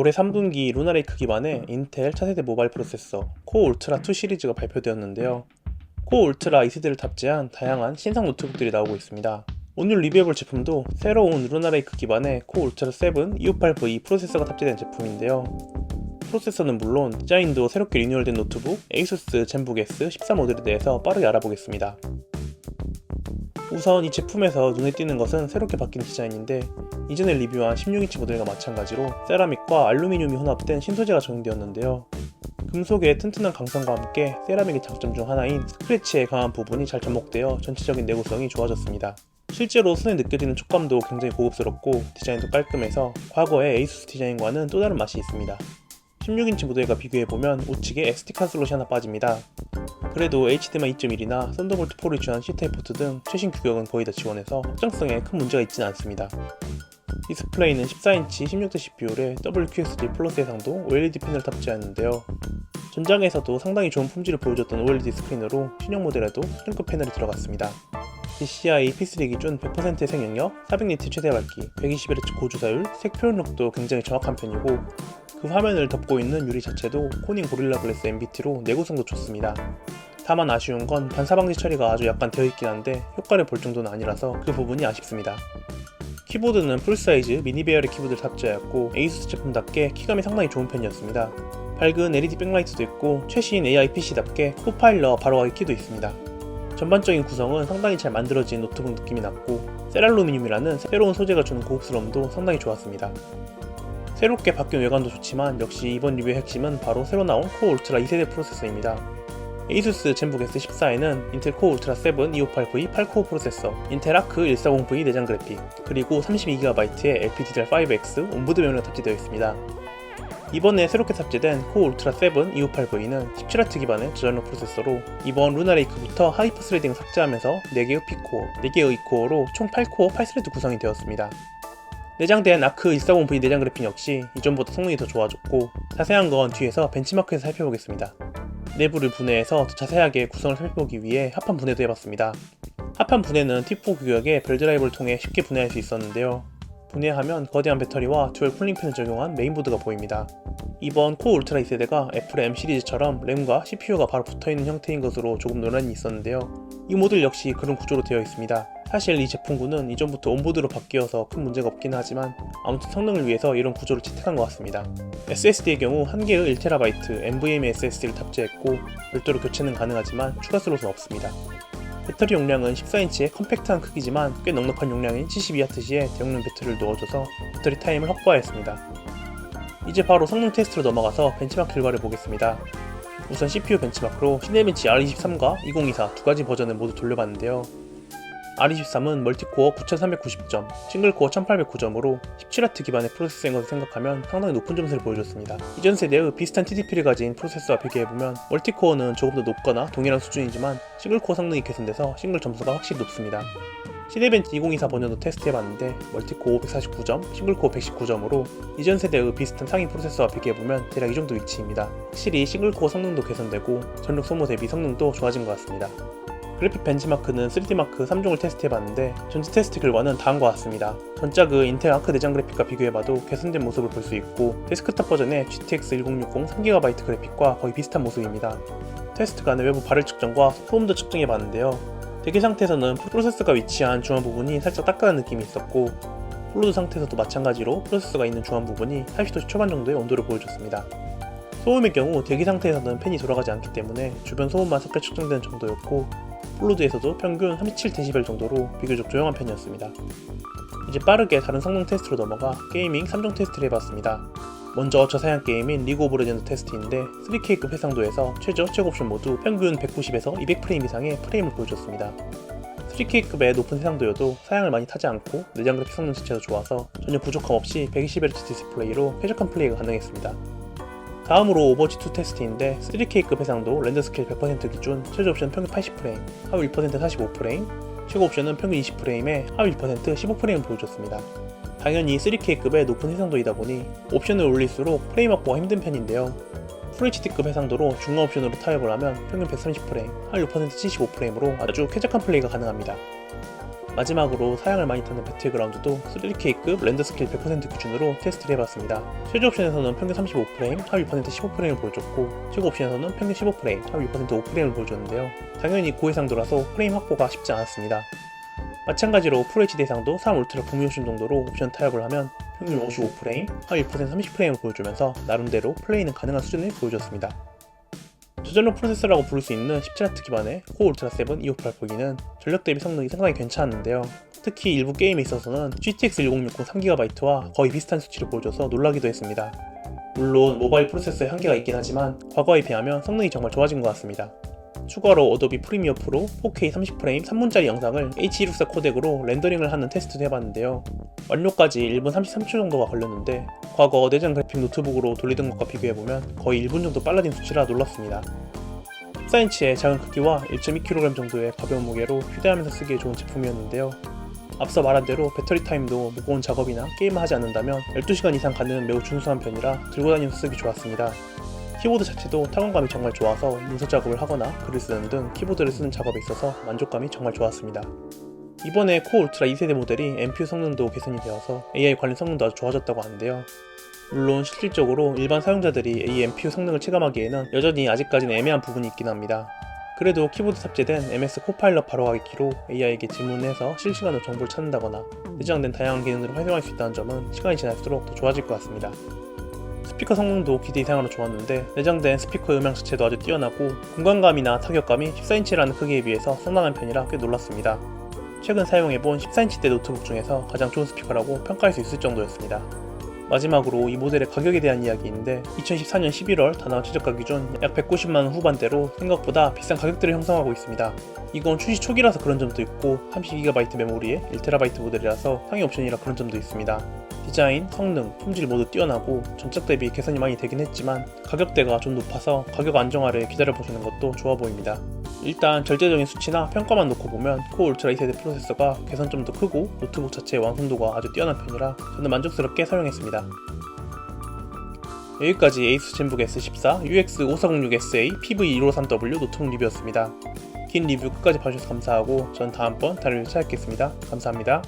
올해 3분기 루나레이크 기반의 인텔 차세대 모바일 프로세서 코어 울트라 2 시리즈가 발표되었는데요. 코어 울트라 2세대를 탑재한 다양한 신상 노트북들이 나오고 있습니다. 오늘 리뷰해볼 제품도 새로운 루나레이크 기반의 코어 울트라 7 258V 프로세서가 탑재된 제품인데요. 프로세서는 물론 디자인도 새롭게 리뉴얼된 노트북 ASUS 젠북 S14 모델에 대해서 빠르게 알아보겠습니다. 우선 이 제품에서 눈에 띄는 것은 새롭게 바뀐 디자인인데, 이전에 리뷰한 16인치 모델과 마찬가지로 세라믹과 알루미늄이 혼합된 신소재가 적용되었는데요. 금속의 튼튼한 강성과 함께 세라믹의 장점 중 하나인 스크래치의 강한 부분이 잘 접목되어 전체적인 내구성이 좋아졌습니다. 실제로 손에 느껴지는 촉감도 굉장히 고급스럽고 디자인도 깔끔해서 과거의 ASUS 디자인과는 또 다른 맛이 있습니다. 16인치 모델과 비교해보면 우측에 SD카드 슬롯이 하나 빠집니다. 그래도 HDMI 2.1이나 썬더볼트 4를 지원한 C타입 포트 등 최신 규격은 거의 다 지원해서 확장성에 큰 문제가 있지는 않습니다. 디스플레이는 14인치 16대 CPU의 WQSD 플러스 해상도 OLED 패널을 탑재하였는데요. 전장에서도 상당히 좋은 품질을 보여줬던 OLED 스크린으로 신형 모델에도 수준급 패널이 들어갔습니다. DCI P3 기준 100%의 생명력, 400니트 최대 밝기, 120Hz 고주사율, 색 표현력도 굉장히 정확한 편이고, 그 화면을 덮고 있는 유리 자체도 코닝 고릴라 글래스 MBT로 내구성도 좋습니다. 다만 아쉬운 건 반사 방지 처리가 아주 약간 되어있긴 한데 효과를 볼 정도는 아니라서 그 부분이 아쉽습니다. 키보드는 풀사이즈 미니 배열의 키보드를 탑재하였고 ASUS 제품답게 키감이 상당히 좋은 편이었습니다. 밝은 LED 백라이트도 있고 최신 AI PC답게 코파일러 바로가기 키도 있습니다. 전반적인 구성은 상당히 잘 만들어진 노트북 느낌이 났고 세랄루미늄이라는 새로운 소재가 주는 고급스러움도 상당히 좋았습니다. 새롭게 바뀐 외관도 좋지만 역시 이번 리뷰의 핵심은 바로 새로 나온 코어 울트라 2세대 프로세서입니다. ASUS 젠북 S14에는 인텔 코어 울트라 7 258V 8코어 프로세서, 인텔 아크 140V 내장 그래픽, 그리고 32GB의 LPDDR5X 온보드 메모리가 탑재되어 있습니다. 이번에 새롭게 탑재된 코어 울트라 7 258V는 17W 기반의 저전력 프로세서로 이번 루나레이크부터 하이퍼 스레딩을 삭제하면서 4개의 P코어, 4개의 E코어로 총 8코어 8스레드 구성이 되었습니다. 내장된 아크 140V 내장 그래픽 역시 이전보다 성능이 더 좋아졌고, 자세한 건 뒤에서 벤치마크에서 살펴보겠습니다. 내부를 분해해서 더 자세하게 구성을 살펴보기 위해 합판 분해도 해봤습니다. 합판 분해는 T4 규격의 벨 드라이버를 통해 쉽게 분해할 수 있었는데요. 분해하면 거대한 배터리와 듀얼 쿨링팬을 적용한 메인보드가 보입니다. 이번 코어 울트라 2세대가 애플의 M 시리즈처럼 램과 CPU가 바로 붙어있는 형태인 것으로 조금 논란이 있었는데요. 이 모델 역시 그런 구조로 되어 있습니다. 사실 이 제품군은 이전부터 온보드로 바뀌어서 큰 문제가 없긴 하지만 아무튼 성능을 위해서 이런 구조를 채택한 것 같습니다. SSD의 경우 1개의 1TB NVMe SSD를 탑재했고 별도로 교체는 가능하지만 추가 슬롯은 없습니다. 배터리 용량은 14인치의 컴팩트한 크기지만 꽤 넉넉한 용량인 72W의 대용량 배터리를 넣어줘서 배터리 타임을 확보하였습니다. 이제 바로 성능 테스트로 넘어가서 벤치마크 결과를 보겠습니다. 우선 CPU 벤치마크로 시네벤치 R23과 2024 두 가지 버전을 모두 돌려봤는데요. R23은 멀티코어 9390점, 싱글코어 1809점으로 17W 기반의 프로세서인 것을 생각하면 상당히 높은 점수를 보여줬습니다. 이전 세대의 비슷한 TDP를 가진 프로세서와 비교해보면 멀티코어는 조금 더 높거나 동일한 수준이지만 싱글코어 성능이 개선돼서 싱글 점수가 확실히 높습니다. 시네벤치 2024 버전도 테스트해봤는데 멀티코어 549점, 싱글코어 119점으로 이전 세대의 비슷한 상위 프로세서와 비교해보면 대략 이 정도 위치입니다. 확실히 싱글코어 성능도 개선되고 전력 소모 대비 성능도 좋아진 것 같습니다. 그래픽 벤치마크는 3D마크 3종을 테스트해봤는데 전체 테스트 결과는 다음과 같습니다. 전작의 인텔 아크 내장 그래픽과 비교해봐도 개선된 모습을 볼 수 있고 데스크탑 버전의 GTX 1060 3GB 그래픽과 거의 비슷한 모습입니다. 테스트 간의 외부 발열 측정과 소음도 측정해봤는데요. 대기 상태에서는 프로세서가 위치한 중앙 부분이 살짝 따끈한 느낌이 있었고 홀로드 상태에서도 마찬가지로 프로세서가 있는 중앙 부분이 40도씨 초반 정도의 온도를 보여줬습니다. 소음의 경우 대기 상태에서는 팬이 돌아가지 않기 때문에 주변 소음만 섞여 측정되는 정도였고 홀로드에서도 평균 37dB 정도로 비교적 조용한 편이었습니다. 이제 빠르게 다른 성능 테스트로 넘어가 게이밍 3종 테스트를 해봤습니다. 먼저 저사양 게임인 리그 오브 레전드 테스트인데 3K급 해상도에서 최저, 최고 옵션 모두 평균 190에서 200프레임 이상의 프레임을 보여줬습니다. 3K급의 높은 해상도여도 사양을 많이 타지 않고 내장 그래픽 성능 자체도 좋아서 전혀 부족함 없이 120Hz 디스플레이로 쾌적한 플레이가 가능했습니다. 다음으로 오버워치2 테스트인데 3K급 해상도 렌더 스케일 100% 기준 최저 옵션 평균 80프레임, 하위 1% 45프레임, 최고 옵션은 평균 20프레임에 하위 1% 15프레임을 보여줬습니다. 당연히 3K급의 높은 해상도이다 보니 옵션을 올릴수록 프레임 확보가 힘든 편인데요. FHD급 해상도로 중간 옵션으로 타협을 하면 평균 130프레임, 하위 5% 75프레임으로 아주 쾌적한 플레이가 가능합니다. 마지막으로 사양을 많이 타는 배틀그라운드도 3K급 렌더 스케일 100% 기준으로 테스트를 해봤습니다. 최저 옵션에서는 평균 35프레임, 하위 6% 15프레임을 보여줬고 최고 옵션에서는 평균 15프레임, 하위 6% 5프레임을 보여줬는데요. 당연히 고해상도라서 프레임 확보가 쉽지 않았습니다. 마찬가지로 FHD 해상도 3 울트라 북미오션 정도로 옵션 타협을 하면 평균 55프레임, 하위 6% 30프레임을 보여주면서 나름대로 플레이는 가능한 수준을 보여줬습니다. 저전력 프로세서라고 부를 수 있는 17W 기반의 코어 울트라 7 2580기는 전력 대비 성능이 상당히 괜찮았는데요. 특히 일부 게임에 있어서는 GTX 1060 3GB와 거의 비슷한 수치를 보여줘서 놀라기도 했습니다. 물론 모바일 프로세서에 한계가 있긴 하지만 과거에 비하면 성능이 정말 좋아진 것 같습니다. 추가로 어도비 프리미어 프로 4K 30프레임 3분짜리 영상을 H264 코덱으로 렌더링을 하는 테스트도 해봤는데요. 완료까지 1분 33초 정도가 걸렸는데 과거 내장 그래픽 노트북으로 돌리던 것과 비교해보면 거의 1분 정도 빨라진 수치라 놀랐습니다. 14인치의 작은 크기와 1.2kg 정도의 가벼운 무게로 휴대하면서 쓰기에 좋은 제품이었는데요. 앞서 말한 대로 배터리 타임도 무거운 작업이나 게임을 하지 않는다면 12시간 이상 가는 매우 준수한 편이라 들고 다니면서 쓰기 좋았습니다. 키보드 자체도 타건감이 정말 좋아서 문서 작업을 하거나 글을 쓰는 등 키보드를 쓰는 작업에 있어서 만족감이 정말 좋았습니다. 이번에 코어 울트라 2세대 모델이 NPU 성능도 개선이 되어서 AI 관련 성능도 아주 좋아졌다고 하는데요. 물론 실질적으로 일반 사용자들이 이 NPU 성능을 체감하기에는 여전히 아직까지는 애매한 부분이 있긴 합니다. 그래도 키보드 탑재된 MS 코파일럿 바로가기 키로 AI에게 질문해서 실시간으로 정보를 찾는다거나 내장된 다양한 기능들을 활용할 수 있다는 점은 시간이 지날수록 더 좋아질 것 같습니다. 스피커 성능도 기대 이상으로 좋았는데 내장된 스피커 음향 자체도 아주 뛰어나고 공간감이나 타격감이 14인치라는 크기에 비해서 상당한 편이라 꽤 놀랐습니다. 최근 사용해본 14인치대 노트북 중에서 가장 좋은 스피커라고 평가할 수 있을 정도였습니다. 마지막으로 이 모델의 가격에 대한 이야기인데 2014년 11월 다나와 최저가 기준 약 190만원 후반대로 생각보다 비싼 가격대를 형성하고 있습니다. 이건 출시 초기라서 그런 점도 있고 32GB 메모리에 1TB 모델이라서 상위 옵션이라 그런 점도 있습니다. 디자인, 성능, 품질 모두 뛰어나고 전작 대비 개선이 많이 되긴 했지만 가격대가 좀 높아서 가격 안정화를 기다려보시는 것도 좋아 보입니다. 일단 절대적인 수치나 평가만 놓고 보면 코어 울트라 2세대 프로세서가 개선점도 크고 노트북 자체의 완성도가 아주 뛰어난 편이라 저는 만족스럽게 사용했습니다. 여기까지 에이수 젠북 S14, UX5406SA, PV253W 노트북 리뷰였습니다. 긴 리뷰 끝까지 봐주셔서 감사하고 전 다음번 다른 리뷰 찾아뵙겠습니다. 감사합니다.